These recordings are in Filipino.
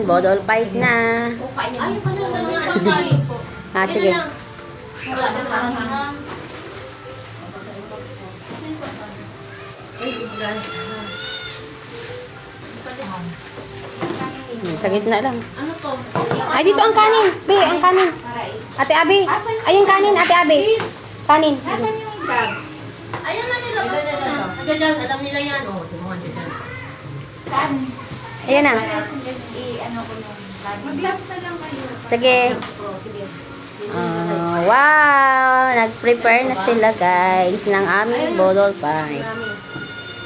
Bodol fight na. Ay, pala, kain po. Sige. Sa gitna lang. Ano to? Ay, dito ang kanin. Be, ang kanin. Ate Abi. Ay, yung kanin, Ate Abi. Kanin. Nasaan yung gloves? Ayun na nilabas ko na. Nandiyan, alam nila yan. Oh, tumuha dyan. Saan? Ayan na. I-ano ko nung mag-gloves na lang kayo. Sige. Wow! Nag-prepare na sila, guys, ng aming bodol pie.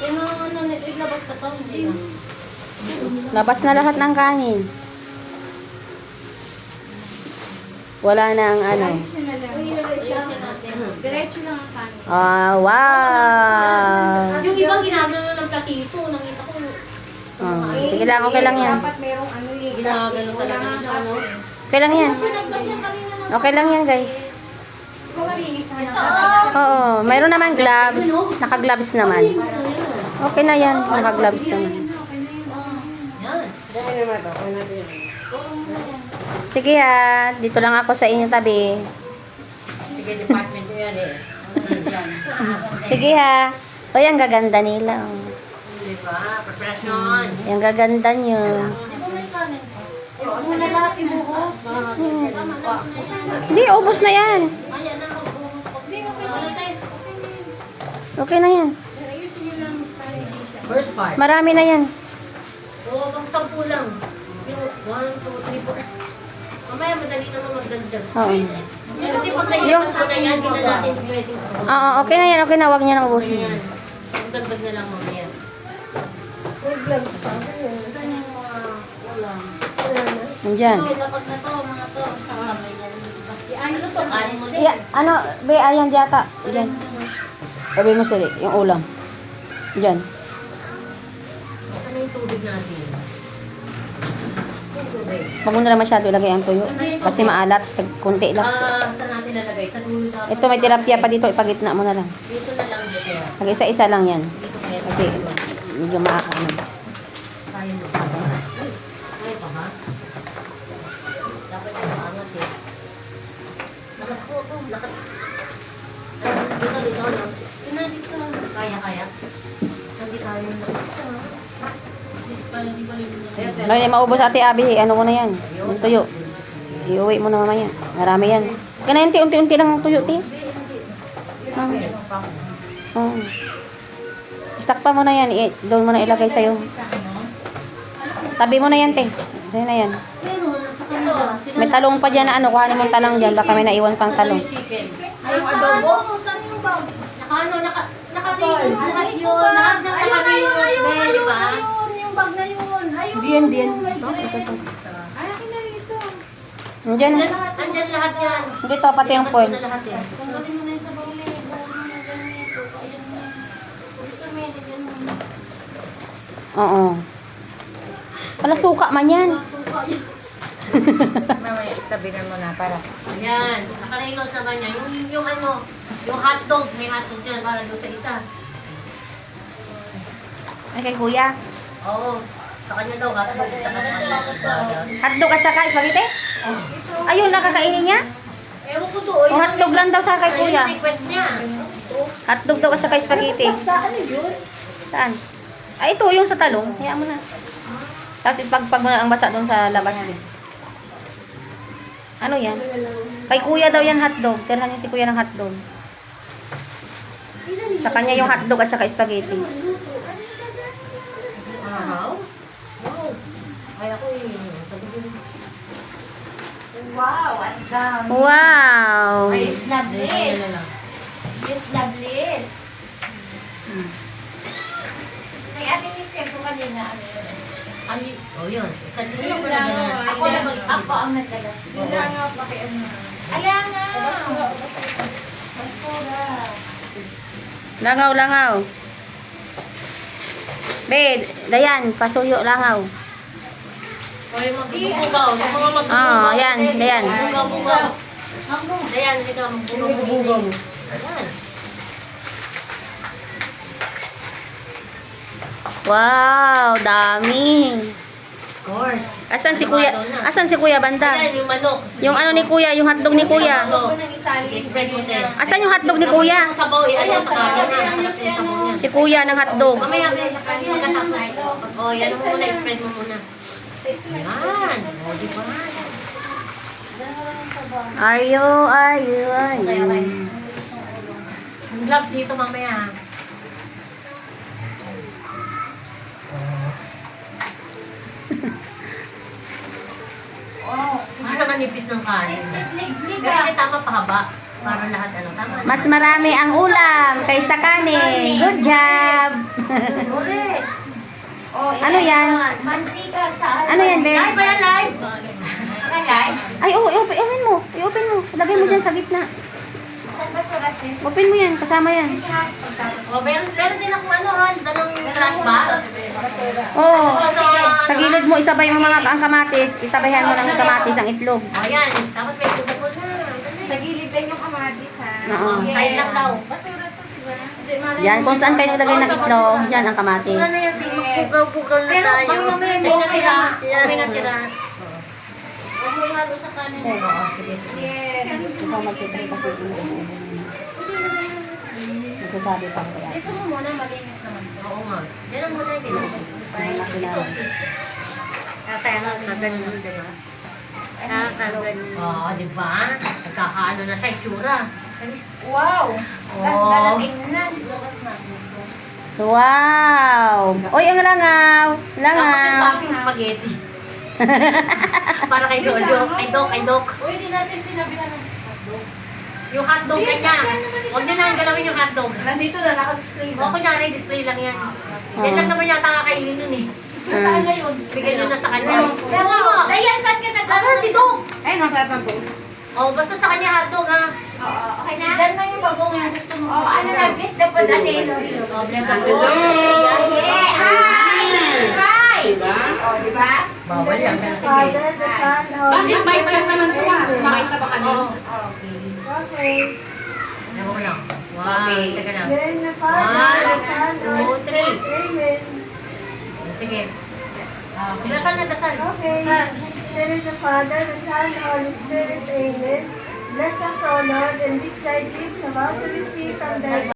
Yan ang ano, naglabas ka to. Hindi na. Labas na lahat ng kanin. Wala na ang ano. Ayos nyo na lang. Ayusin natin. Diretso lang ang kanin. Wow! Yung ibang ginagano ng platito, nakita ko. Sige lang, okay lang yan. Dapat merong ano yung Ginagano talaga nila, ano? Okay lang yan. Pinagdagyan kanina ng... Okay lang yan, guys. Kung malinis naman ang kanin. Oo, mayroon naman gloves. Naka-gloves naman. Okay na yan, naka-gloves naman. Yan. Sige ha, dito lang ako sa inyo tabi. Sige, department ko yan eh. Sige ha. O, yung gaganda nila. Oh. Di ba? Preparation. Yung gaganda nyo. Muna lahat ibuhos. Hindi, ubos na yan. Ayan na, magbuhos. Wala tayo. Okay na yan. Ayusin nyo lang tayo dito. First part. Marami na yan. Oo, pang 10 lang. 1, 2, 3, 4. Mamaya madali naman magdagdag. Oo. Kasi pag naiyakas mo na yan, hindi na natin pwedeng. Oo, okay na yan. Okay na, huwag niya nang Yan. ubusin. Magdagdag na lang mamaya. Nandyan. Lapag na to, mga to. Ano to? Kanin mo din. Yeah, ano, be, ayan diyata. Diyan. Sabi mo sila, yung ulam. Diyan. Ano yung tubig natin? Yung tubig. Huwag mo na lang masyado ilagay ang tuyo. Kasi maalat, kunti lang. Saan natin lalagay? Sa dulo dapat. Ito may tilapia pa dito, ipagitna mo na lang. Dito na lang dito. Kaya. Mag-isa-isa lang yan. Dito kaya. Kasi medyo maano. Kaya mo. Kaya pa ba? Dapat yung maangat eh. Lakat po ito. Lakat. Dito, dito. Dito. Kaya, kaya. Hindi tayo na. Ano yung maubos ate Abi, ano mo na yan? Yung tuyo. Iuwi mo na mamaya. Marami yan. Kaya na yan, unti-unti lang ang tuyo, ti. Oh. Stock pa mo na yan. Doon mo na ilagay sa'yo. Tabi mo na yan, te. Sa'yo na yan. May talong pa dyan na ano. Kuhanin mo talang dyan. Baka may naiwan pang talong. Yung adobo? Naka-tapos lahat yun. Naka-tapos di ba? Yung bag na yun. Ayun. Diyan, diyan. Ay, akin na rito. Diyan. Andyan lahat yan. Dito, pati yung foil. Na lahat yan. Tanggalin mo na yung sabaw na yung bag na ganito. Ayun na. Dito may ganun. Oo. Wala suka man yan. Mamaya, tabigan mo na para. Yan. Naka-rhinos naman yan. Yung ano, yung hotdog. May hotdog yan para doon sa isa. Ay, kay kuya. Oo. Sa kanya daw, hotdog. Hotdog at saka spaghetti? Ayun, nakakainin niya? Ewan ko doon. O hotdog lang daw sa kay kuya. Yung request niya. Hotdog daw at saka spaghetti. Ano yun? Saan? Ay, ito yung sa talong. Hayaan mo na. Tapos ipagpag mo na ang basa doon sa labas din. Ano yan? Kay kuya daw yan hotdog. Tirhan niyo si kuya ng hotdog. Sa kanya yung hotdog at saka spaghetti. Wow. Wow. Ay ako eh. Wow, ang dami. Wow! Ay, Loveless. na lang. Yes, loveless. May ate ni Chef ko kanina. Kami, oh yun. Isa din yung Yun lang, pinadala na. ako lang ako ang nagdala. Yun lang nga, pakiano. Ayan nga. Basura. Langaw, langaw. Be, Dayan, pasuyo, langaw. O yung magbubugaw. Yung mga magbubugaw. Oo, yan, Dayan. Magbubugaw. Dayan, hindi ka magbubugaw. Ayan. Wow, dami. course. Asan si Kuya? Asan si Kuya Banda? Ayan, yung manok. Yung ano ni Kuya, yung hotdog ni Kuya. I-spread mo din. Asan yung hotdog ni Kuya? Yung sabaw, ano sa kanya na. Masarap yung sabaw niya. Si Kuya ng hotdog. Mamaya, pagkatapos. O, yan mo muna, i-spread mo muna. Yan. O, di ba? Are you? Yung gloves dito mamaya, ha? Gusto manipis ng kanin. Kasi tama pahaba. Para lahat ano. Tama. Mas marami ang ulam kaysa kanin. Good job. Correct. Ano yan? Mantika sa Ano yan, Ben? Live ba yan, live? Live? Ay, oo, i-open mo. I-open mo. Lagay mo dyan sa gitna. Saan ba surat sis? Open mo yan. Kasama yan. O, meron din akong ano, ha? Dalawang trash bag. Oo. Sa gilid mo, isabay mo mga ang kamatis. Isabayhan mo ng kamatis ang itlog. O, yan. Tapos may tubig mo na. Sa gilid lang yung kamatis ha. Oo. Side lang daw. Basura to, diba? Yan, kung saan kayo naglagay ng itlog, dyan ang kamatis. Wala na yan, sige. Pugaw-pugaw na tayo. Pero, pang mamaya, may natira. May natira. Huwag mo halo sa kanin. Oo, sige, sige. Yes. Ikaw magtitry kasi nagsasabi pa ko yan. Ito mo muna, malinis naman. Oo nga. Yan ang muna, hindi na. Ay, nakilala. Kaya nga, kagano nun, diba? Oo, diba? Nagkakaano na siya, itsura. Wow! Oo. Darating na. Labas na. Wow! Uy, ang langaw! Tapos yung Langaw! topping spaghetti. Para kay Jojo. Kay Doc. Uy, di natin pinabihan ng hotdog. Yung hotdog kanya. Huwag niyo na galawin yung hotdog. Nandito na, naka-display O, kunyari, display lang yan. Yan lang naman yata kakainin nun eh. Saan na yun? Bigay nyo na sa kanya. Dayan, saan ka Ano, si Doc? Ay, nasasang ko. O, basta sa kanya hotdog ha. Oo, okay na? Diyan na yung bagong yung gusto mo. Oo, ano na, please, dapat natin. O, bless the Lord. Yeah! Hi! Hi! Oh, di ba? Bawal yan, pero sige. Bakit bite lang naman ito? Bakit na ba kami? Oo. Okay. Alam mo lang. Wow, teka lang. Then the Father, the Son, 1, 2, 3. Amen. Sige. Dasal na, dasal. Okay. There is the Father, the Son, the Holy Spirit. Amen. Bless us, O Lord, and this thy gifts about to receive from thy